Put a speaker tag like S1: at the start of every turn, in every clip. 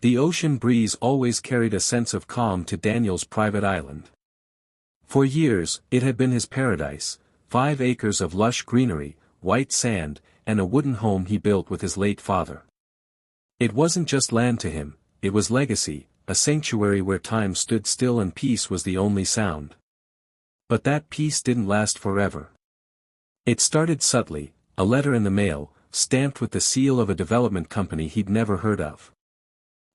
S1: The ocean breeze always carried a sense of calm to Daniel's private island. For years, it had been his paradise, 5 acres of lush greenery, white sand, and a wooden home he built with his late father. It wasn't just land to him, it was legacy, a sanctuary where time stood still and peace was the only sound. But that peace didn't last forever. It started subtly, a letter in the mail, stamped with the seal of a development company he'd never heard of.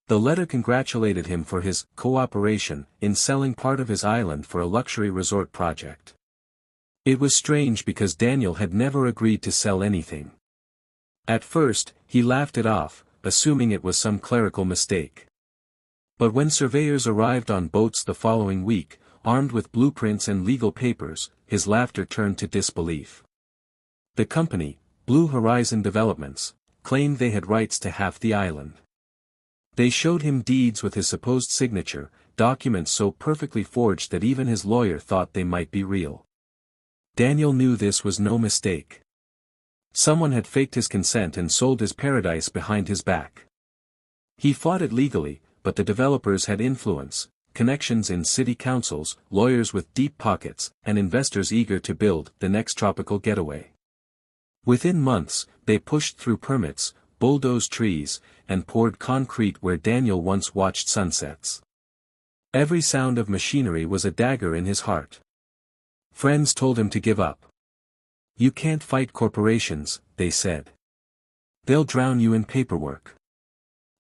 S1: The letter congratulated him for his cooperation in selling part of his island for a luxury resort project. It was strange because Daniel had never agreed to sell anything. At first, he laughed it off, assuming it was some clerical mistake. But when surveyors arrived on boats the following week, armed with blueprints and legal papers, his laughter turned to disbelief. The company, Blue Horizon Developments, claimed they had rights to half the island. They showed him deeds with his supposed signature, documents so perfectly forged that even his lawyer thought they might be real. Daniel knew this was no mistake. Someone had faked his consent and sold his paradise behind his back. He fought it legally, but the developers had influence, connections in city councils, lawyers with deep pockets, and investors eager to build the next tropical getaway. Within months, they pushed through permits, bulldozed trees, and poured concrete where Daniel once watched sunsets. Every sound of machinery was a dagger in his heart. Friends told him to give up. "You can't fight corporations," they said. "They'll drown you in paperwork."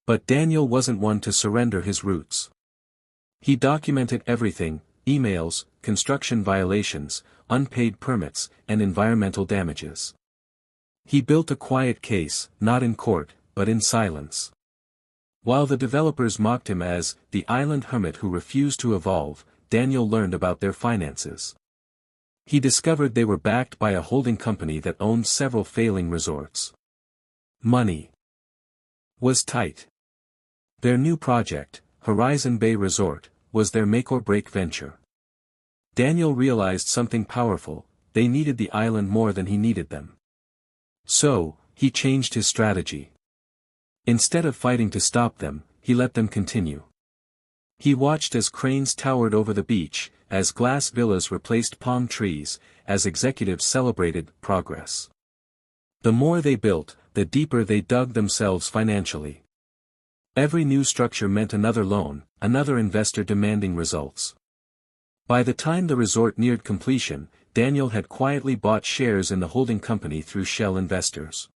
S1: But Daniel wasn't one to surrender his roots. He documented everything: emails, construction violations, unpaid permits, and environmental damages. He built a quiet case, not in court, but in silence. While the developers mocked him as the island hermit who refused to evolve, Daniel learned about their finances. He discovered they were backed by a holding company that owned several failing resorts. Money was tight. Their new project, Horizon Bay Resort, was their make-or-break venture. Daniel realized something powerful: they needed the island more than he needed them. So, he changed his strategy. Instead of fighting to stop them, he let them continue. He watched as cranes towered over the beach, as glass villas replaced palm trees, as executives celebrated progress. The more they built, the deeper they dug themselves financially. Every new structure meant another loan, another investor demanding results. By the time the resort neared completion, Daniel had quietly bought shares in the holding company through shell investors.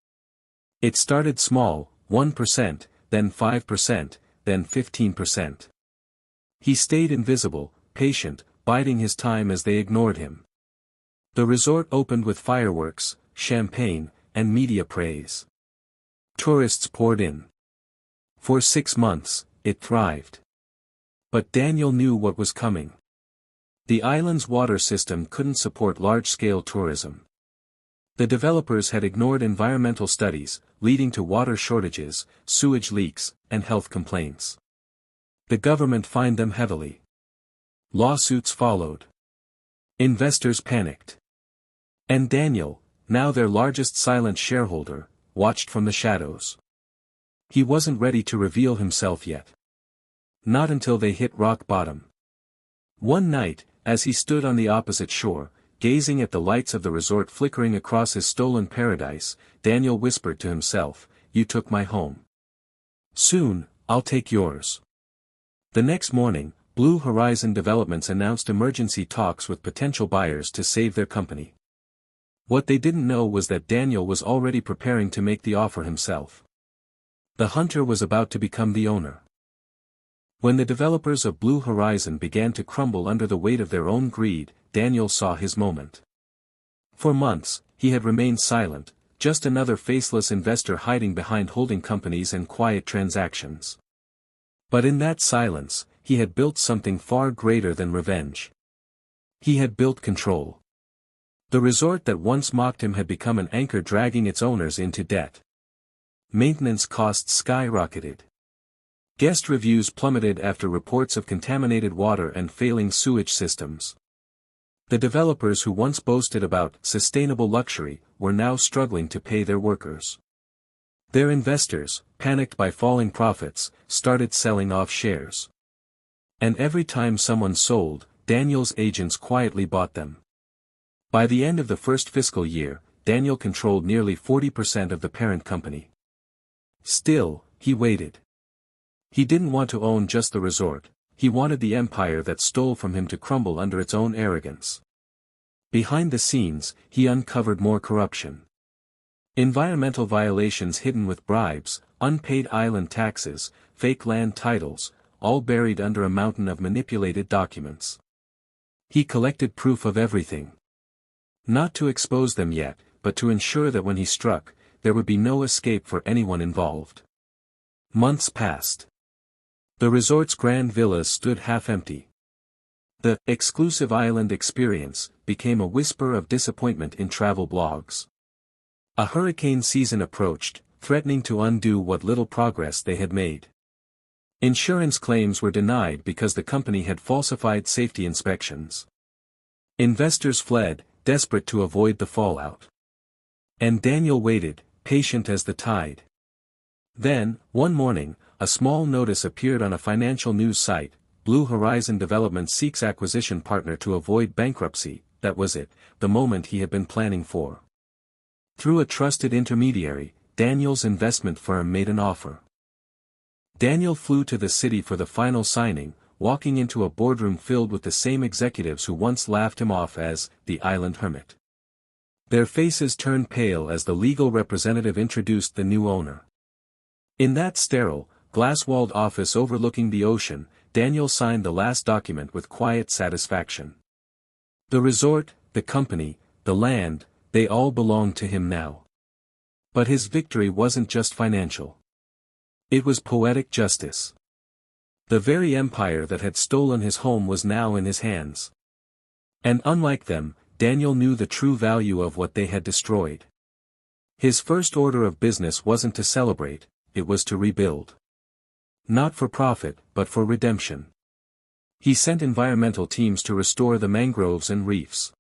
S1: It started small, 1%, then 5%, then 15%. He stayed invisible, patient, biding his time as they ignored him. The resort opened with fireworks, champagne, and media praise. Tourists poured in. For 6 months, it thrived. But Daniel knew what was coming. The island's water system couldn't support large-scale tourism. The developers had ignored environmental studies, leading to water shortages, sewage leaks, and health complaints. The government fined them heavily. Lawsuits followed. Investors panicked. And Daniel, now their largest silent shareholder, watched from the shadows. He wasn't ready to reveal himself yet. Not until they hit rock bottom. One night, as he stood on the opposite shore, gazing at the lights of the resort flickering across his stolen paradise, Daniel whispered to himself, "You took my home. Soon, I'll take yours." The next morning, Blue Horizon Developments announced emergency talks with potential buyers to save their company. What they didn't know was that Daniel was already preparing to make the offer himself. The hunter was about to become the owner. When the developers of Blue Horizon began to crumble under the weight of their own greed, Daniel saw his moment. For months, he had remained silent, just another faceless investor hiding behind holding companies and quiet transactions. But in that silence, he had built something far greater than revenge. He had built control. The resort that once mocked him had become an anchor dragging its owners into debt. Maintenance costs skyrocketed. Guest reviews plummeted after reports of contaminated water and failing sewage systems. The developers who once boasted about sustainable luxury were now struggling to pay their workers. Their investors, panicked by falling profits, started selling off shares. And every time someone sold, Daniel's agents quietly bought them. By the end of the first fiscal year, Daniel controlled nearly 40% of the parent company. Still, he waited. He didn't want to own just the resort, he wanted the empire that stole from him to crumble under its own arrogance. Behind the scenes, he uncovered more corruption. Environmental violations hidden with bribes, unpaid island taxes, fake land titles, all buried under a mountain of manipulated documents. He collected proof of everything. Not to expose them yet, but to ensure that when he struck, there would be no escape for anyone involved. Months passed. The resort's grand villas stood half-empty. The exclusive island experience became a whisper of disappointment in travel blogs. A hurricane season approached, threatening to undo what little progress they had made. Insurance claims were denied because the company had falsified safety inspections. Investors fled, desperate to avoid the fallout. And Daniel waited, patient as the tide. Then, one morning, a small notice appeared on a financial news site: Blue Horizon Development seeks acquisition partner to avoid bankruptcy. That was it, the moment he had been planning for. Through a trusted intermediary, Daniel's investment firm made an offer. Daniel flew to the city for the final signing, walking into a boardroom filled with the same executives who once laughed him off as the island hermit. Their faces turned pale as the legal representative introduced the new owner. In that sterile, glass-walled office overlooking the ocean, Daniel signed the last document with quiet satisfaction. The resort, the company, the land, they all belonged to him now. But his victory wasn't just financial. It was poetic justice. The very empire that had stolen his home was now in his hands. And unlike them, Daniel knew the true value of what they had destroyed. His first order of business wasn't to celebrate, it was to rebuild. Not for profit, but for redemption. He sent environmental teams to restore the mangroves and reefs.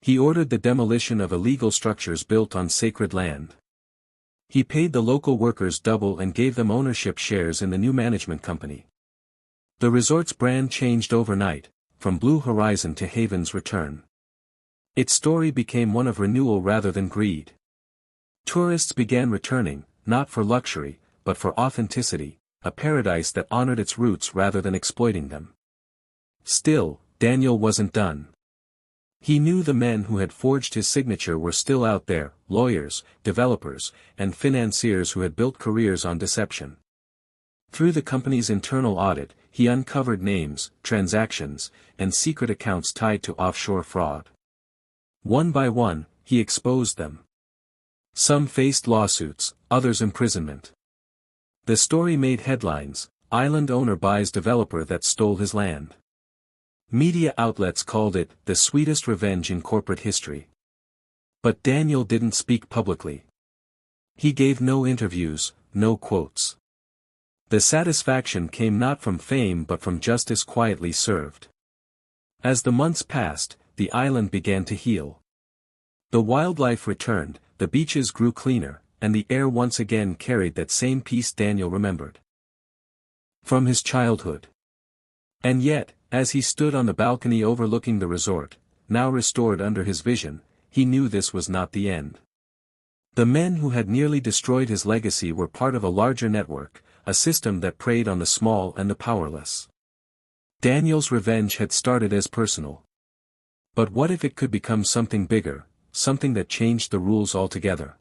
S1: He ordered the demolition of illegal structures built on sacred land. He paid the local workers double and gave them ownership shares in the new management company. The resort's brand changed overnight, from Blue Horizon to Haven's Return. Its story became one of renewal rather than greed. Tourists began returning, not for luxury, but for authenticity, a paradise that honored its roots rather than exploiting them. Still, Daniel wasn't done. He knew the men who had forged his signature were still out there: lawyers, developers, and financiers who had built careers on deception. Through the company's internal audit, he uncovered names, transactions, and secret accounts tied to offshore fraud. One by one, he exposed them. Some faced lawsuits, others imprisonment. The story made headlines: island owner buys developer that stole his land. Media outlets called it the sweetest revenge in corporate history. But Daniel didn't speak publicly. He gave no interviews, no quotes. The satisfaction came not from fame but from justice quietly served. As the months passed, the island began to heal. The wildlife returned, the beaches grew cleaner, and the air once again carried that same peace Daniel remembered from his childhood. And yet, as he stood on the balcony overlooking the resort, now restored under his vision, he knew this was not the end. The men who had nearly destroyed his legacy were part of a larger network, a system that preyed on the small and the powerless. Daniel's revenge had started as personal. But what if it could become something bigger, something that changed the rules altogether?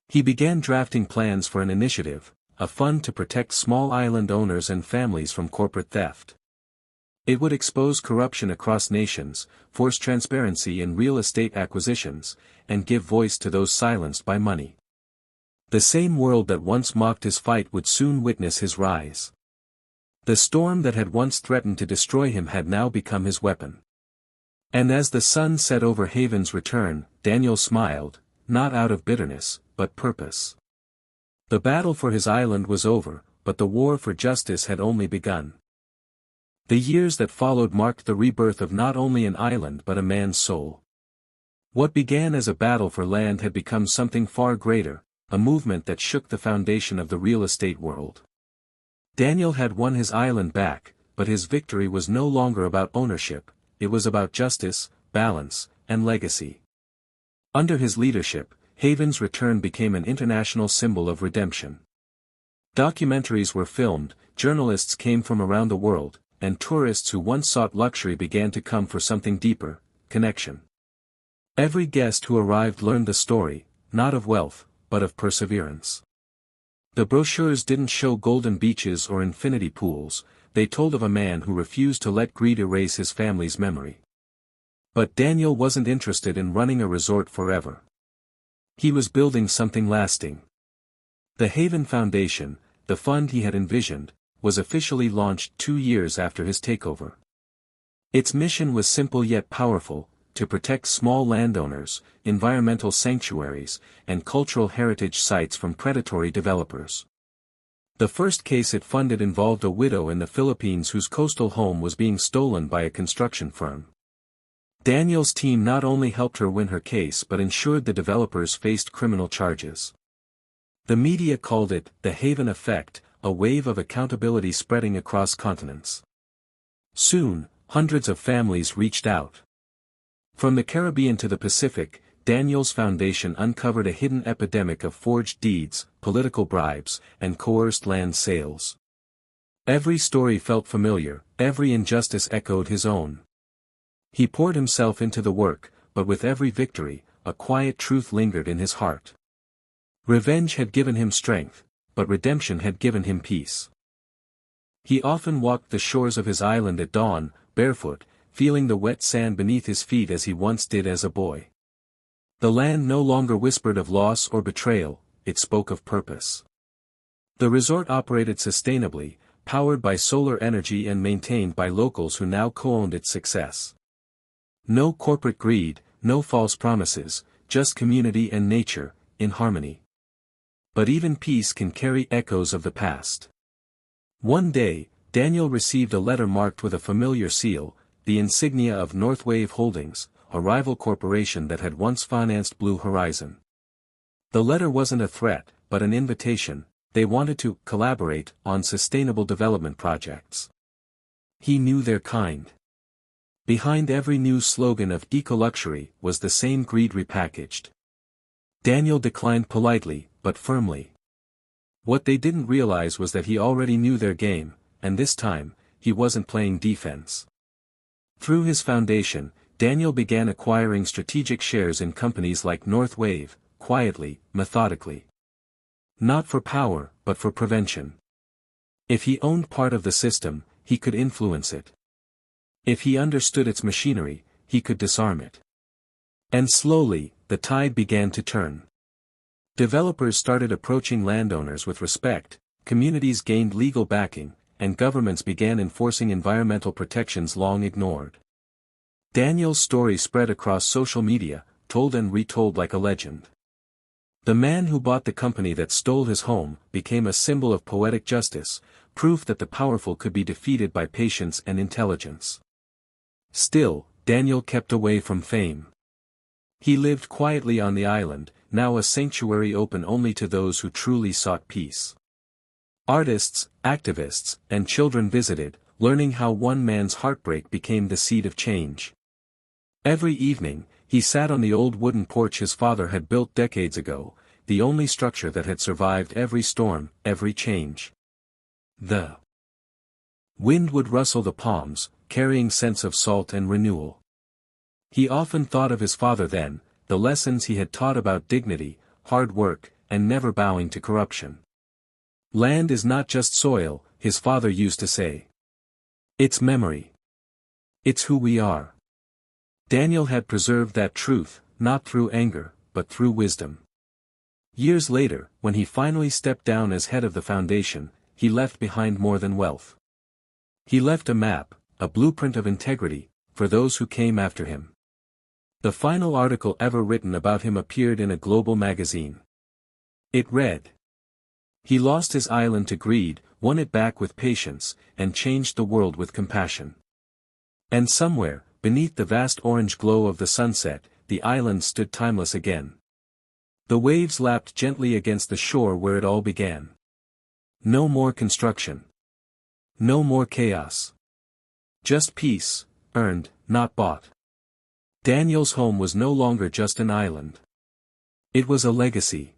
S1: He began drafting plans for an initiative, a fund to protect small island owners and families from corporate theft. It would expose corruption across nations, force transparency in real estate acquisitions, and give voice to those silenced by money. The same world that once mocked his fight would soon witness his rise. The storm that had once threatened to destroy him had now become his weapon. And as the sun set over Haven's Return, Daniel smiled, not out of bitterness, but purpose. The battle for his island was over, but the war for justice had only begun. The years that followed marked the rebirth of not only an island but a man's soul. What began as a battle for land had become something far greater, a movement that shook the foundation of the real estate world. Daniel had won his island back, but his victory was no longer about ownership, it was about justice, balance, and legacy. Under his leadership, Haven's return became an international symbol of redemption. Documentaries were filmed, journalists came from around the world, and tourists who once sought luxury began to come for something deeper, connection. Every guest who arrived learned the story, not of wealth, but of perseverance. The brochures didn't show golden beaches or infinity pools, they told of a man who refused to let greed erase his family's memory. But Daniel wasn't interested in running a resort forever. He was building something lasting. The Haven Foundation, the fund he had envisioned, was officially launched 2 years after his takeover. Its mission was simple yet powerful, to protect small landowners, environmental sanctuaries, and cultural heritage sites from predatory developers. The first case it funded involved a widow in the Philippines whose coastal home was being stolen by a construction firm. Daniel's team not only helped her win her case but ensured the developers faced criminal charges. The media called it the Haven Effect, a wave of accountability spreading across continents. Soon, hundreds of families reached out. From the Caribbean to the Pacific, Daniel's foundation uncovered a hidden epidemic of forged deeds, political bribes, and coerced land sales. Every story felt familiar, every injustice echoed his own. He poured himself into the work, but with every victory, a quiet truth lingered in his heart. Revenge had given him strength, but redemption had given him peace. He often walked the shores of his island at dawn, barefoot, feeling the wet sand beneath his feet as he once did as a boy. The land no longer whispered of loss or betrayal, it spoke of purpose. The resort operated sustainably, powered by solar energy and maintained by locals who now co-owned its success. No corporate greed, no false promises, just community and nature, in harmony. But even peace can carry echoes of the past. One day, Daniel received a letter marked with a familiar seal, the insignia of Northwave Holdings, a rival corporation that had once financed Blue Horizon. The letter wasn't a threat, but an invitation. They wanted to collaborate on sustainable development projects. He knew their kind. Behind every new slogan of eco-luxury was the same greed repackaged. Daniel declined politely, but firmly. What they didn't realize was that he already knew their game, and this time, he wasn't playing defense. Through his foundation, Daniel began acquiring strategic shares in companies like Northwave, quietly, methodically. Not for power, but for prevention. If he owned part of the system, he could influence it. If he understood its machinery, he could disarm it. And slowly, the tide began to turn. Developers started approaching landowners with respect, communities gained legal backing, and governments began enforcing environmental protections long ignored. Daniel's story spread across social media, told and retold like a legend. The man who bought the company that stole his home became a symbol of poetic justice, proof that the powerful could be defeated by patience and intelligence. Still, Daniel kept away from fame. He lived quietly on the island, now a sanctuary open only to those who truly sought peace. Artists, activists, and children visited, learning how one man's heartbreak became the seed of change. Every evening, he sat on the old wooden porch his father had built decades ago, the only structure that had survived every storm, every change. The wind would rustle the palms, carrying scents of salt and renewal. He often thought of his father then, the lessons he had taught about dignity, hard work, and never bowing to corruption. Land is not just soil, his father used to say. It's memory. It's who we are. Daniel had preserved that truth, not through anger, but through wisdom. Years later, when he finally stepped down as head of the foundation, he left behind more than wealth. He left a map, a blueprint of integrity, for those who came after him. The final article ever written about him appeared in a global magazine. It read, "He lost his island to greed, won it back with patience, and changed the world with compassion." And somewhere, beneath the vast orange glow of the sunset, the island stood timeless again. The waves lapped gently against the shore where it all began. No more construction. No more chaos. Just peace, earned, not bought. Daniel's home was no longer just an island. It was a legacy.